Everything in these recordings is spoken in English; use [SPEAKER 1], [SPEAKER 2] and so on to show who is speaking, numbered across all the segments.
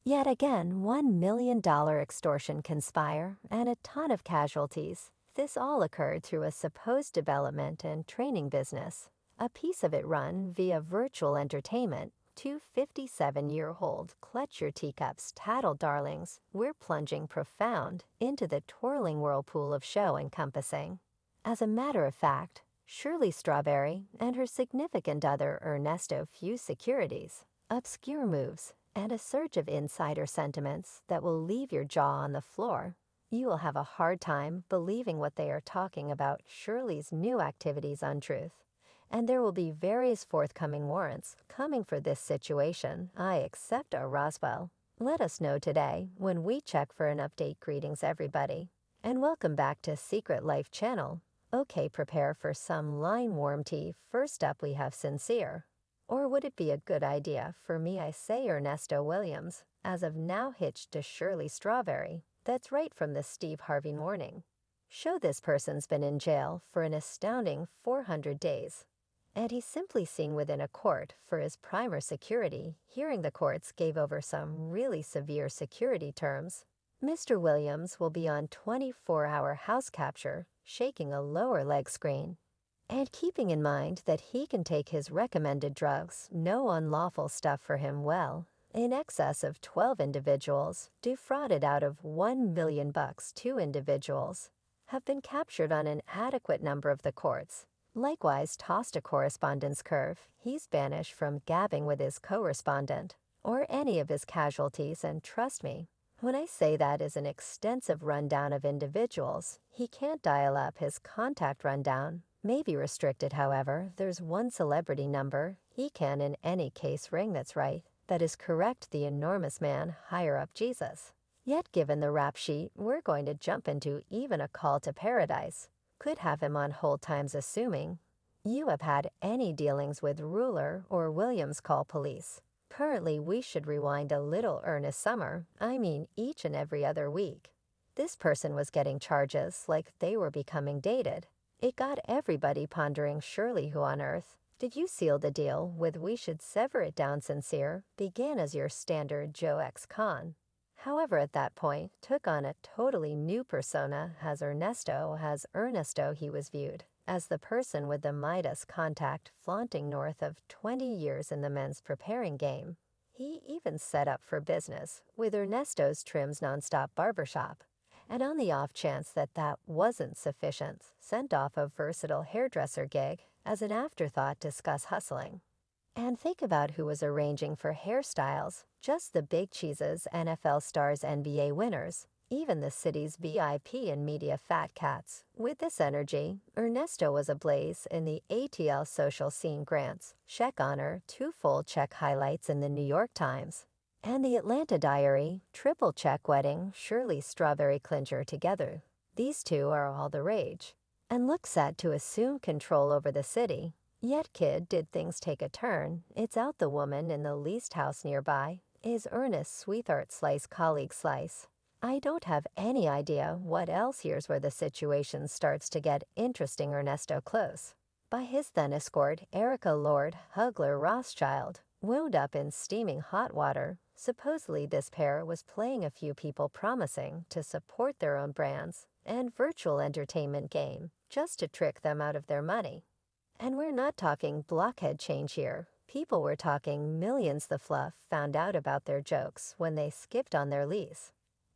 [SPEAKER 1] Yet again, $1 million extortion conspire and a ton of casualties. This all occurred through a supposed development and training business, a piece of it run via virtual entertainment. Two 57-year-old clutch your teacups tattle darlings, we're plunging profound into the twirling whirlpool of show encompassing. As a matter of fact, Shirley Strawberry and her significant other Ernesto fuse securities, obscure moves, and a surge of insider sentiments that will leave your jaw on the floor. You will have a hard time believing what they are talking about Shirley's new activities untruth. And there will be various forthcoming warrants coming for this situation. I accept our Roswell. Let us know today when we check for an update. Greetings everybody, and welcome back to Secret Life channel. Okay, prepare for some line warm tea. First up we have Sincere. Or would it be a good idea for me? I say Ernesto Williams, as of now hitched to Shirley Strawberry. That's right from the Steve Harvey Morning Show. This person's been in jail for an astounding 400 days. And he's simply seen within a court for his primer security. Hearing the courts gave over some really severe security terms, Mr. Williams will be on 24-hour house capture, shaking a lower leg screen. And keeping in mind that he can take his recommended drugs, no unlawful stuff for him, well, in excess of 12 individuals, defrauded out of $1 million. 2 individuals have been captured on an adequate number of the courts. Likewise tossed a correspondence curve. He's banished from gabbing with his correspondent or any of his casualties, and trust me, when I say that is an extensive rundown of individuals, he can't dial up. His contact rundown may be restricted, however. There's one celebrity number he can in any case ring. That's right. That is correct, the enormous man higher up Jesus. Yet given the rap sheet we're going to jump into, even a call to paradise could have him on hold times. Assuming you have had any dealings with Ruler or Williams, call police. Currently we should rewind a little. Ernest Summer, I mean each and every other week, this person was getting charges like they were becoming dated. It got everybody pondering. Surely who on earth did you seal the deal with? We should sever it down. Sincere began as your standard Joe ex-con. However, at that point, took on a totally new persona. As Ernesto he was viewed as the person with the Midas contact, flaunting north of 20 years in the men's preparing game. He even set up for business with Ernesto's Trim's nonstop barbershop. And on the off chance that that wasn't sufficient, sent off a versatile hairdresser gig as an afterthought. Discuss hustling. And think about who was arranging for hairstyles. Just the big cheeses, NFL stars, NBA winners, even the city's VIP and media fat cats. With this energy, Ernesto was ablaze in the ATL social scene. Grants, check honor, 2 full check highlights in the New York Times and the Atlanta Diary, triple check wedding, Shirley Strawberry clincher together. These two are all the rage and look set to assume control over the city. Yet kid, did things take a turn? It's out. The woman in the leased house nearby is Ernest's sweetheart Slice colleague Slice. I don't have any idea what else. Here's where the situation starts to get interesting. Ernesto close by his then escort Erica Lord Hugler Rothschild wound up in steaming hot water. Supposedly this pair was playing a few people promising to support their own brands and virtual entertainment game just to trick them out of their money. And we're not talking blockhead change here. People were talking millions. The fluff found out about their jokes when they skipped on their lease.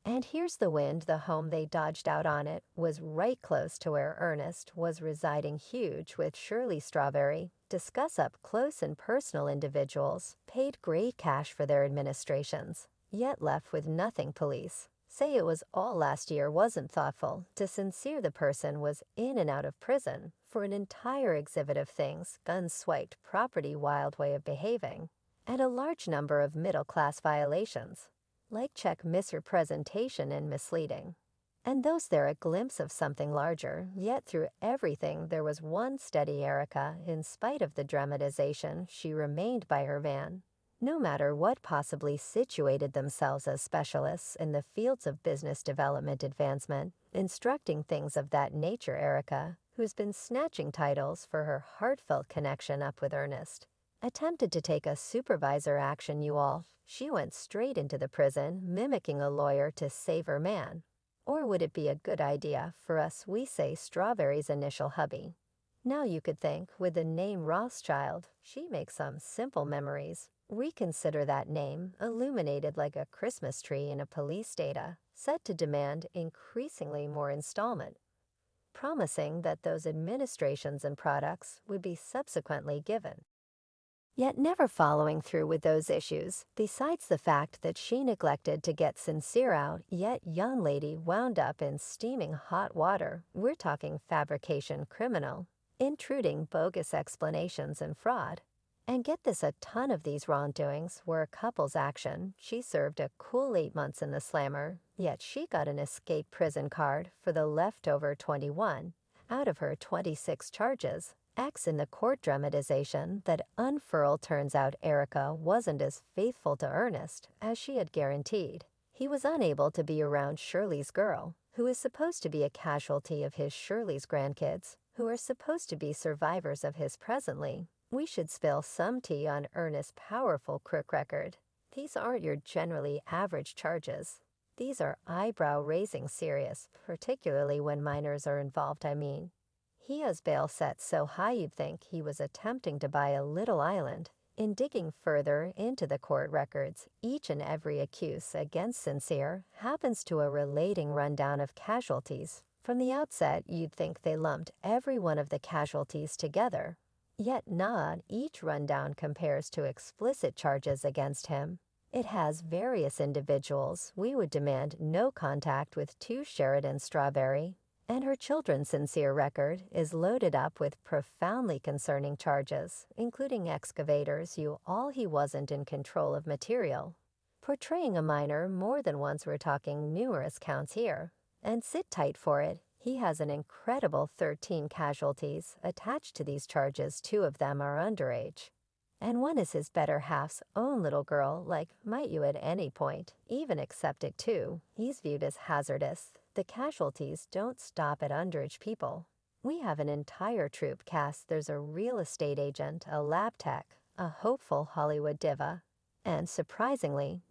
[SPEAKER 1] And here's the wind. The home they dodged out on it was right close to where Ernest was residing. Huge with Shirley Strawberry. Discuss up close and personal. Individuals paid great cash for their administrations, yet left with nothing. Police say it was all last year. Wasn't thoughtful. To Sincere, the person was in and out of prison for an entire exhibit of things, guns swiped, property, wild way of behaving, and a large number of middle-class violations, like check misrepresentation and misleading. And those there a glimpse of something larger. Yet through everything there was one steady Erica. In spite of the dramatization, she remained by her van. No matter what, possibly situated themselves as specialists in the fields of business development advancement, instructing things of that nature. Erica, who's been snatching titles for her heartfelt connection up with Ernest, Attempted to take a supervisor action, you all. She went straight into the prison, mimicking a lawyer to save her man. Or would it be a good idea for us, we say, Strawberry's initial hubby? Now you could think, with the name Rothschild, she makes some simple memories. Reconsider that name, illuminated like a Christmas tree in a police data, set to demand increasingly more installment, promising that those administrations and products would be subsequently given. Yet never following through with those issues, besides the fact that she neglected to get Sincere out, yet young lady wound up in steaming hot water. We're talking fabrication criminal, intruding bogus explanations and fraud. And get this, a ton of these wrongdoings were a couple's action. She served a cool 8 months in the slammer, yet she got an escape prison card for the leftover 21 out of her 26 charges. X in the court dramatization that unfurled, turns out Erica wasn't as faithful to Ernest as she had guaranteed. He was unable to be around Shirley's girl, who is supposed to be a casualty of his Shirley's grandkids, who are supposed to be survivors of his presently. We should spill some tea on Ernest's powerful crook record. These aren't your generally average charges. These are eyebrow-raising serious, particularly when minors are involved, I mean. He has bail set so high you'd think he was attempting to buy a little island. In digging further into the court records, each and every accuse against Sincere happens to a relating rundown of casualties. From the outset, you'd think they lumped every one of the casualties together. Yet not each rundown compares to explicit charges against him. It has various individuals. We would demand no contact with 2 Sheridan Strawberry, and her children's Sincere record is loaded up with profoundly concerning charges, including excavators. He wasn't in control of material. Portraying a minor more than once, we're talking numerous counts here. And sit tight for it, he has an incredible 13 casualties attached to these charges. 2 of them are underage. And one is his better half's own little girl. Might you at any point even accept it too? He's viewed as hazardous. The casualties don't stop at underage people. We have an entire troupe cast. There's a real estate agent, a lab tech, a hopeful Hollywood diva, and surprisingly,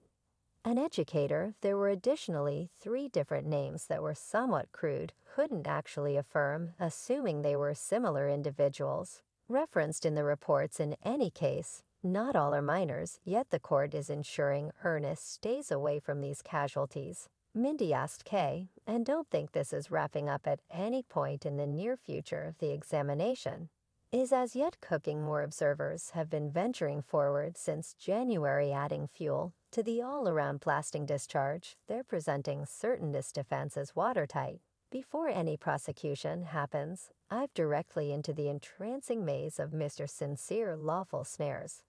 [SPEAKER 1] an educator. There were additionally 3 different names that were somewhat crude, couldn't actually affirm, assuming they were similar individuals, referenced in the reports. In any case, not all are minors, yet the court is ensuring Ernest stays away from these casualties. Mindy asked Kay, and don't think this is wrapping up at any point in the near future. The examination is as yet cooking. More observers have been venturing forward since January, adding fuel to the all-around blasting discharge. They're presenting certain this defense as watertight. Before any prosecution happens, I've directly into the entrancing maze of Mr. Sincere lawful snares.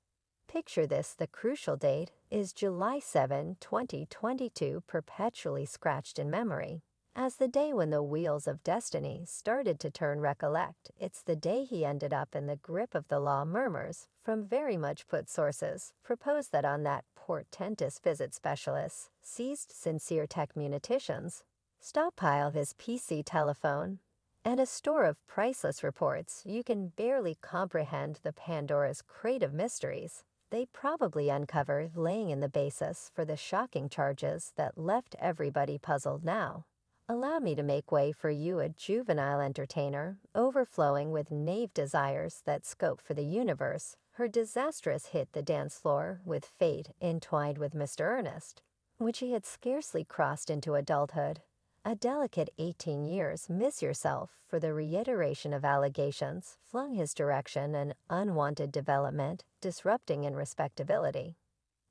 [SPEAKER 1] Picture this, the crucial date is July 7, 2022, perpetually scratched in memory. As the day when the wheels of destiny started to turn. Recollect, it's the day he ended up in the grip of the law. Murmurs from very much put sources propose that on that portentous visit, specialists seized Sincere tech munitions, stockpile of his PC telephone, and a store of priceless reports. You can barely comprehend the Pandora's crate of mysteries they probably uncovered, laying in the basis for the shocking charges that left everybody puzzled. Now, allow me to make way for you, a juvenile entertainer, overflowing with naive desires that scope for the universe. Her disastrous hit the dance floor with fate entwined with Mr. Ernest, which he had scarcely crossed into adulthood. A delicate 18 years. Miss yourself for the reiteration of allegations flung his direction, an unwanted development, disrupting in respectability.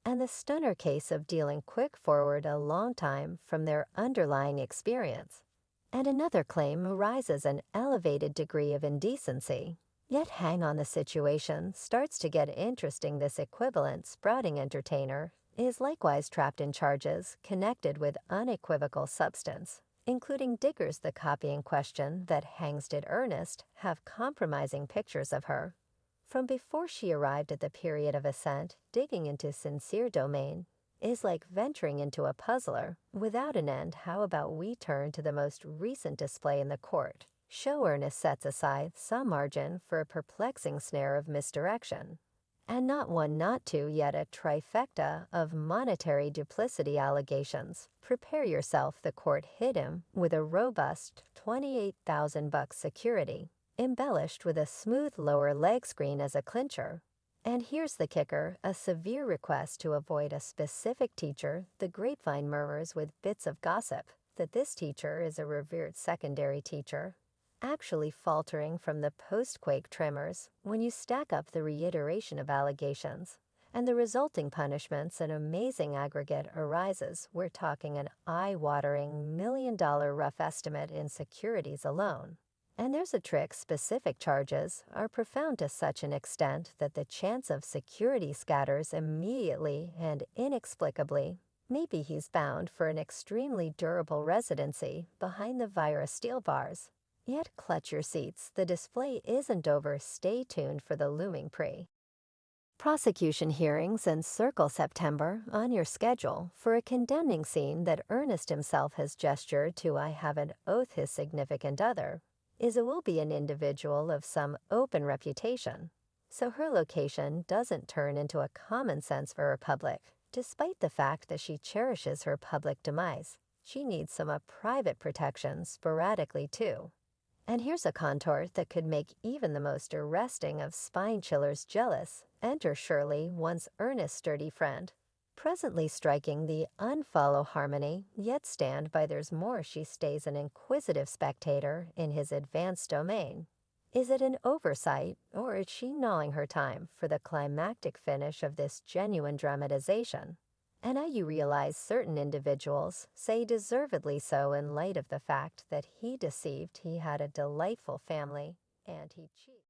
[SPEAKER 1] And the stunner case of dealing quick forward a long time from their underlying experience. And another claim arises, an elevated degree of indecency. Yet hang on, the situation starts to get interesting. This equivalent sprouting entertainer is likewise trapped in charges connected with unequivocal substance, including Diggers. The copy in question that hangs did Ernest have compromising pictures of her from before she arrived at the period of ascent. Digging into Sincere domain is like venturing into a puzzler without an end. How about we turn to the most recent display in the court? Show Ernest sets aside some margin for a perplexing snare of misdirection. And not one, not two, yet a trifecta of monetary duplicity allegations. Prepare yourself, the court hit him with a robust 28,000 bucks security, embellished with a smooth lower leg screen as a clincher. And here's the kicker, a severe request to avoid a specific teacher. The grapevine murmurs with bits of gossip that this teacher is a revered secondary teacher, actually faltering from the post-quake tremors. When you stack up the reiteration of allegations and the resulting punishments, an amazing aggregate arises. We're talking an eye-watering $1 million rough estimate in securities alone. And there's a trick. Specific charges are profound to such an extent that the chance of security scatters immediately and inexplicably. Maybe he's bound for an extremely durable residency behind the virus steel bars. Yet clutch your seats, the display isn't over. Stay tuned for the looming prosecution hearings and circle September on your schedule for a condemning scene that Ernest himself has gestured to. I have an oath his significant other will be an individual of some open reputation, so her location doesn't turn into a common sense for her public. Despite the fact that she cherishes her public demise, she needs some private protection sporadically too. And here's a contour that could make even the most arresting of spine chillers jealous. Enter Shirley, once Ernest's sturdy friend, presently striking the unfollow harmony, yet stand by. There's more. She stays an inquisitive spectator in his advanced domain. Is it an oversight, or is she gnawing her time for the climactic finish of this genuine dramatization? And now you realize certain individuals say deservedly so in light of the fact that he deceived he had a delightful family, and he cheated.